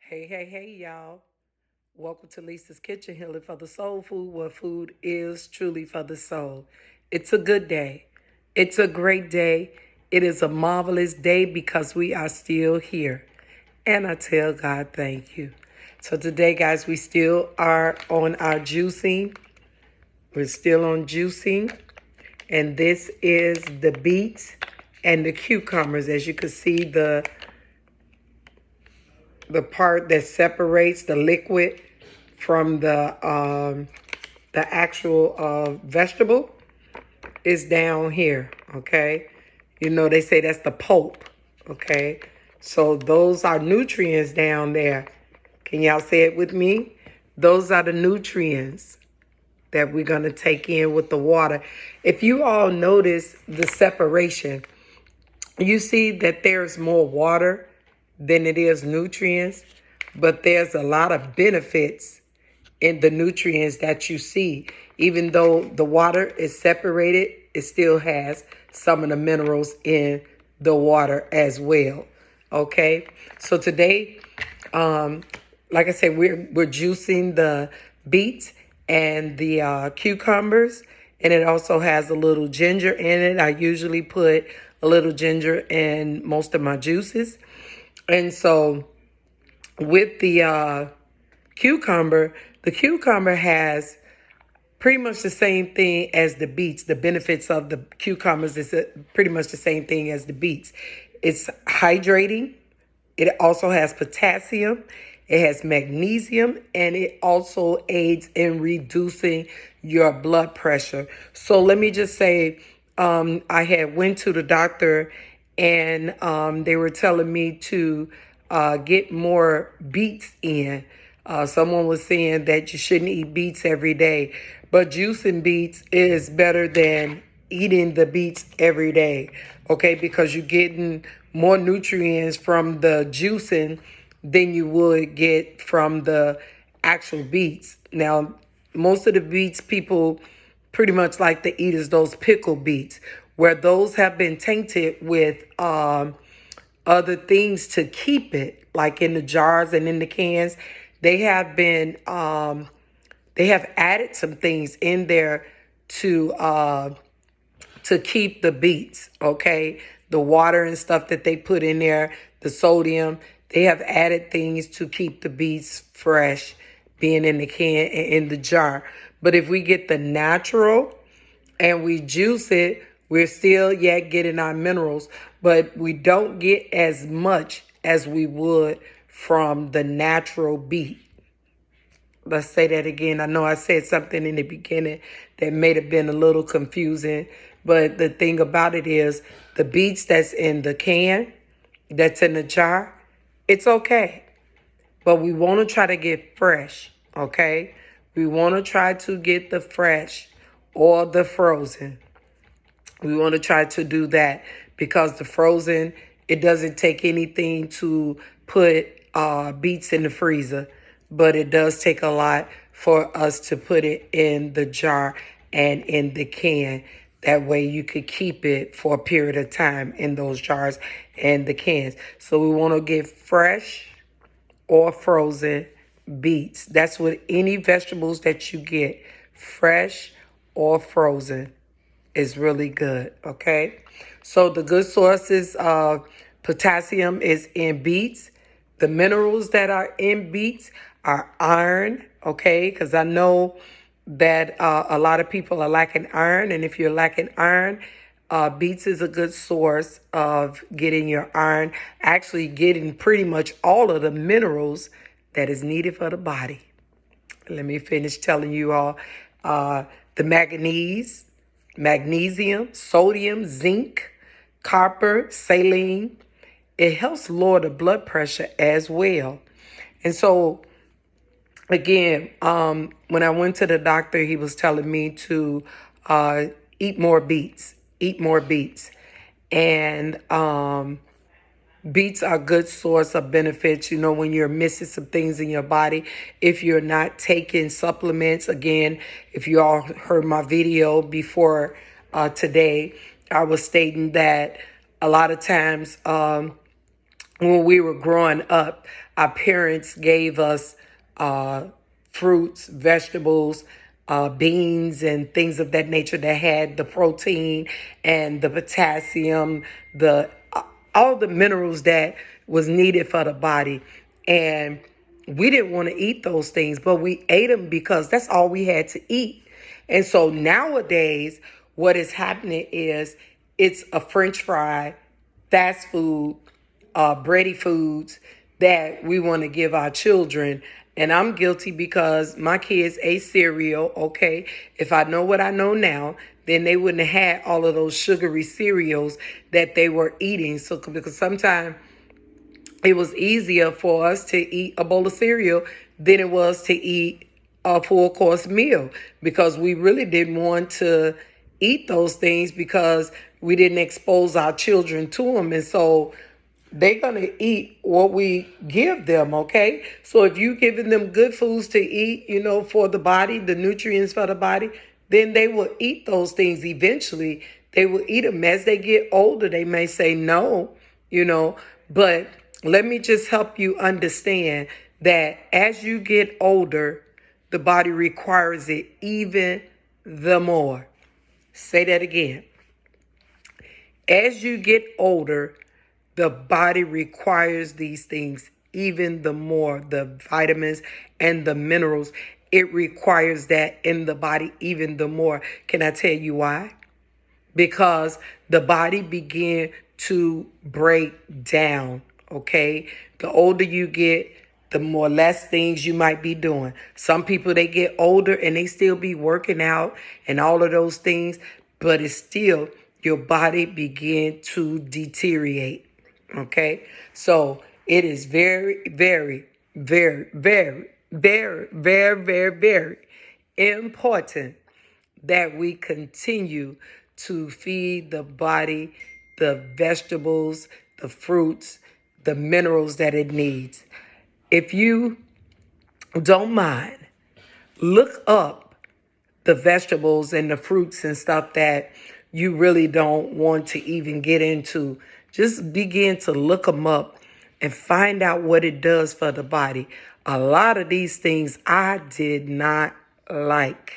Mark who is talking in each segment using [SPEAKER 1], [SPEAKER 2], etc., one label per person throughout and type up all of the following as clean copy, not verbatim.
[SPEAKER 1] Hey, y'all. Welcome to Lisa's Kitchen, Healing for the Soul Food, where food is truly for the soul. It's a good day. It's a great day. It is a marvelous day because we are still here. And I tell God, thank you. So today, guys, we still are on our juicing. We're still on juicing. And this is the beets and the cucumbers. As you can see, the part that separates the liquid from the actual vegetable is down here. Okay, you know they say that's the pulp. Okay, so those are nutrients down there. Can y'all say it with me? Those are the nutrients that we're gonna take in with the water. If you all notice the separation, you see that there's more water than it is nutrients, but there's a lot of benefits in the nutrients that you see. Even though the water is separated, it still has some of the minerals in the water as well. Okay, so today, like I said, we're juicing the beets and the cucumbers, and it also has a little ginger in it. I usually put a little ginger in most of my juices. And so with the cucumber has pretty much the same thing as the beets. The benefits of the cucumbers is pretty much the same thing as the beets. It's hydrating. It also has potassium. It has magnesium, and it also aids in reducing your blood pressure. So let me just say, I had went to the doctor, and they were telling me to get more beets in. Someone was saying that you shouldn't eat beets every day, but juicing beets is better than eating the beets every day, okay? Because you're getting more nutrients from the juicing than you would get from the actual beets. Now, most of the beets people pretty much like to eat is those pickled beets, where those have been tainted with other things to keep it, like in the jars and in the cans. They have been they have added some things in there to keep the beets, okay? The water and stuff that they put in there, the sodium, they have added things to keep the beets fresh, being in the can and in the jar. But if we get the natural and we juice it, we're still yet getting our minerals, but we don't get as much as we would from the natural beet. Let's say that again. I know I said something in the beginning that may have been a little confusing, but the thing about it is the beets that's in the can, that's in the jar, it's okay. But we want to try to get fresh, okay? We want to try to get the fresh or the frozen. We want to try to do that because the frozen, it doesn't take anything to put beets in the freezer, but it does take a lot for us to put it in the jar and in the can. That way you could keep it for a period of time in those jars and the cans. So we want to get fresh or frozen beets. That's what any vegetables that you get, fresh or frozen, is really good, okay? So the good sources of potassium is in beets. The minerals that are in beets are iron, okay? Because I know that a lot of people are lacking iron, and if you're lacking iron, beets is a good source of getting your iron, actually getting pretty much all of the minerals that is needed for the body. Let me finish telling you all the magnesium, sodium, zinc, copper, selenium. It helps lower the blood pressure as well. And so, again, when I went to the doctor, he was telling me to eat more beets, eat more beets. And beets are a good source of benefits, you know, when you're missing some things in your body. If you're not taking supplements, again, if you all heard my video before today, I was stating that a lot of times when we were growing up, our parents gave us fruits, vegetables, beans, and things of that nature that had the protein and the potassium, the all the minerals that was needed for the body. And we didn't want to eat those things, but we ate them because that's all we had to eat. And so nowadays, what is happening is it's a French fry, fast food, bready foods that we want to give our children. And I'm guilty because my kids ate cereal, okay? If I know what I know now, then they wouldn't have had all of those sugary cereals that they were eating. So because sometimes it was easier for us to eat a bowl of cereal than it was to eat a full course meal, because we really didn't want to eat those things because we didn't expose our children to them. And so they're going to eat what we give them, okay? So if you're giving them good foods to eat, for the body, the nutrients for the body, then they will eat those things eventually. They will eat them. As they get older, they may say no, but let me just help you understand that as you get older, the body requires it even the more. Say that again. As you get older, the body requires these things even the more, the vitamins and the minerals. It requires that in the body even the more. Can I tell you why? Because the body begin to break down, okay? The older you get, the more less things you might be doing. Some people, they get older and they still be working out and all of those things, but it's still, your body begin to deteriorate, okay? So it is very, very, very, very, very, very, very, very important that we continue to feed the body the vegetables, the fruits, the minerals that it needs. If you don't mind, look up the vegetables and the fruits and stuff that you really don't want to even get into. Just begin to look them up and find out what it does for the body. A lot of these things I did not like.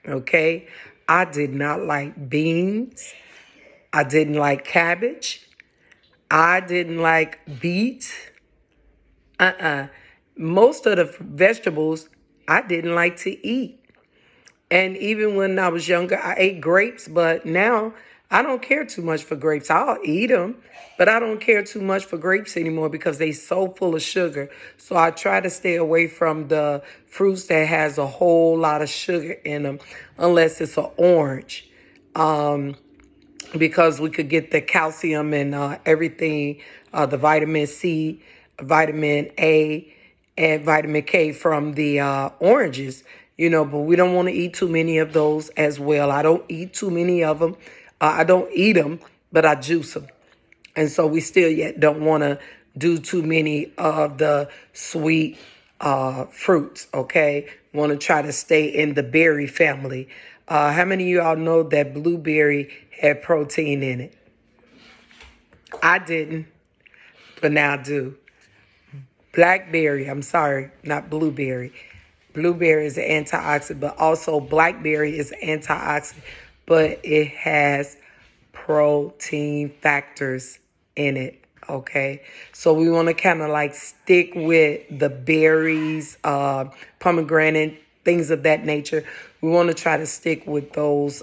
[SPEAKER 1] Okay? I did not like beans. I didn't like cabbage. I didn't like beets. Most of the vegetables I didn't like to eat. And even when I was younger, I ate grapes, but now I don't care too much for grapes. I'll eat them, but I don't care too much for grapes anymore because they so full of sugar. So I try to stay away from the fruits that has a whole lot of sugar in them, unless it's an orange. Because we could get the calcium and everything, the vitamin C, vitamin A, and vitamin K from the oranges, but we don't want to eat too many of those as well. I don't eat too many of them. I don't eat them, but I juice them. And so we still yet don't want to do too many of the sweet fruits, okay? Want to try to stay in the berry family. How many of y'all know that blueberry had protein in it? I didn't, but now I do. Blackberry, I'm sorry, not blueberry. Blueberry is an antioxidant, but also blackberry is an antioxidant, but it has protein factors in it, okay? So we want to kind of like stick with the berries, pomegranate, things of that nature. We want to try to stick with those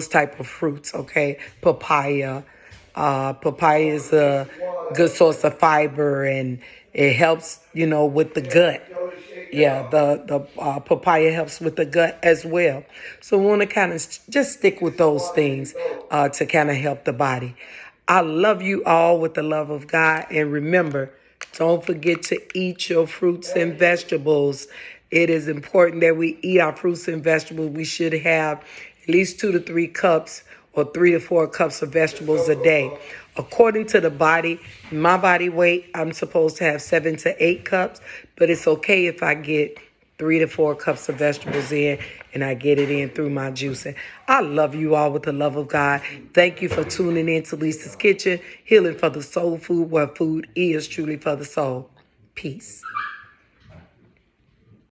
[SPEAKER 1] type of fruits, okay? Papaya. Papaya is a good source of fiber, and it helps, with the gut. Yeah, the papaya helps with the gut as well. So we want to kind of just stick with those things to kind of help the body. I love you all with the love of God. And remember, don't forget to eat your fruits and vegetables. It is important that we eat our fruits and vegetables. We should have at least 2 to 3 cups or 3 to 4 cups of vegetables a day. According to the body, my body weight, I'm supposed to have 7 to 8 cups, but it's okay if I get 3 to 4 cups of vegetables in, and I get it in through my juicing. I love you all with the love of God. Thank you for tuning in to Lisa's Kitchen, healing for the soul food, where food is truly for the soul. Peace.